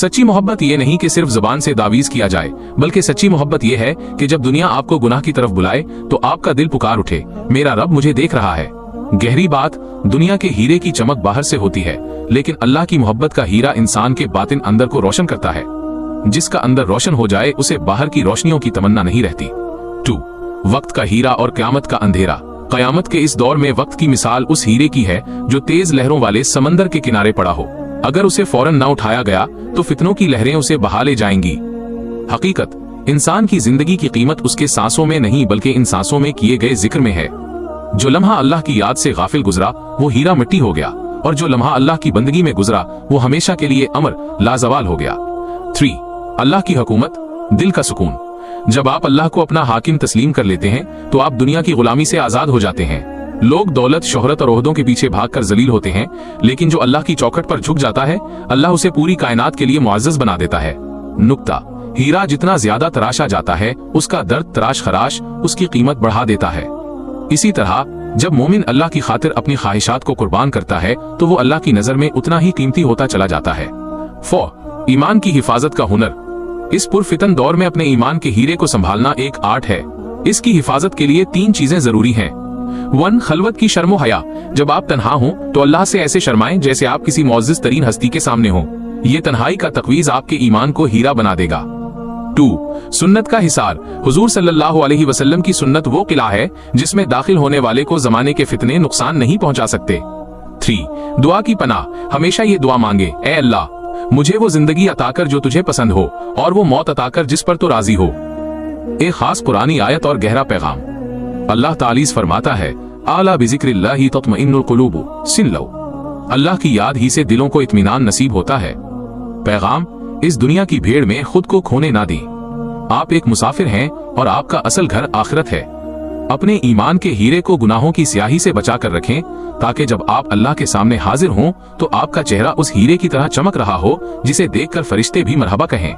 सच्ची मोहब्बत ये नहीं कि सिर्फ जुबान से दावीज किया जाए, बल्कि सच्ची मोहब्बत ये है कि जब दुनिया आपको गुनाह की तरफ बुलाए तो आपका दिल पुकार उठे, मेरा रब मुझे देख रहा है। गहरी बात, दुनिया के हीरे की चमक बाहर से होती है, लेकिन अल्लाह की मोहब्बत का हीरा इंसान के बातिन अंदर को रोशन करता है। जिसका अंदर रोशन हो जाए उसे बाहर की रोशनियों की तमन्ना नहीं रहती। 2. वक्त का हीरा और क़यामत का अंधेरा। क़यामत के इस दौर में वक्त की मिसाल उस हीरे की है जो तेज लहरों वाले समंदर के किनारे पड़ा हो। अगर उसे फौरन न उठाया गया तो फितनों की लहरें उसे बहा ले जाएंगी। हकीकत, इंसान की जिंदगी की कीमत उसके सांसों में नहीं बल्कि इन सांसों में किए गए जिक्र में है। जो लम्हा अल्लाह की याद से गाफिल गुजरा वो हीरा मिट्टी हो गया, और जो लम्हा अल्लाह की बंदगी में गुजरा वो हमेशा के लिए अमर लाजवाल हो गया। 3. अल्लाह की हुकूमत, दिल का सुकून। जब आप अल्लाह को अपना हाकिम तस्लीम कर लेते हैं तो आप दुनिया की गुलामी से आजाद हो जाते हैं। लोग दौलत, शोहरत और ओहदों के पीछे भागकर जलील होते हैं, लेकिन जो अल्लाह की चौखट पर झुक जाता है अल्लाह उसे पूरी कायनात के लिए मुअज़्ज़ज़ बना देता है। नुक्ता, हीरा जितना ज्यादा तराशा जाता है उसका दर्द तराश खराश उसकी कीमत बढ़ा देता है। इसी तरह जब मोमिन अल्लाह की खातिर अपनी ख्वाहिशात को कुर्बान करता है तो वो अल्लाह की नजर में उतना ही कीमती होता चला जाता है। 4. ईमान की हिफाजत का हुनर। इस पुरफितन दौर में अपने ईमान के हीरे को संभालना एक आर्ट है। इसकी हिफाजत के लिए 3 चीजें जरूरी हैं। 1. खलवत की शर्मो हया। जब आप तन्हा हो तो अल्लाह से ऐसे शर्माएं जैसे आप किसी मुअज़्ज़ज़ तरीन हस्ती के सामने हो। ये तन्हाई का तकवीज आपके ईमान को हीरा बना देगा। 2. सुन्नत का हिसार। हुजूर सल्लल्लाहु अलैहि वसल्लम की सुन्नत वो किला है जिसमें दाखिल होने वाले को जमाने के फितने नुकसान नहीं पहुंचा सकते। 3. दुआ की पनाह। हमेशा ये दुआ मांगे, ऐ अल्लाह मुझे वो जिंदगी अता कर जो तुझे पसंद हो, और वो मौत अता कर जिस पर तो राजी हो। एक खास कुरानी आयत और गहरा पैगाम। अल्लाह तालीस फरमाता है, आला बिज़िक्रिल्लाहि तत्मइन्नुल कुलूब सिन लो। अल्लाह की याद ही से दिलों को इत्मीनान नसीब होता है। पैगाम, इस दुनिया की भीड़ में खुद को खोने ना दें। आप एक मुसाफिर हैं और आपका असल घर आखिरत है। अपने ईमान के हीरे को गुनाहों की स्याही से बचा कर रखें ताकि जब आप अल्लाह के सामने हाजिर हों तो आपका चेहरा उस हीरे की तरह चमक रहा हो जिसे देखकर फरिश्ते भी मरहबा कहें।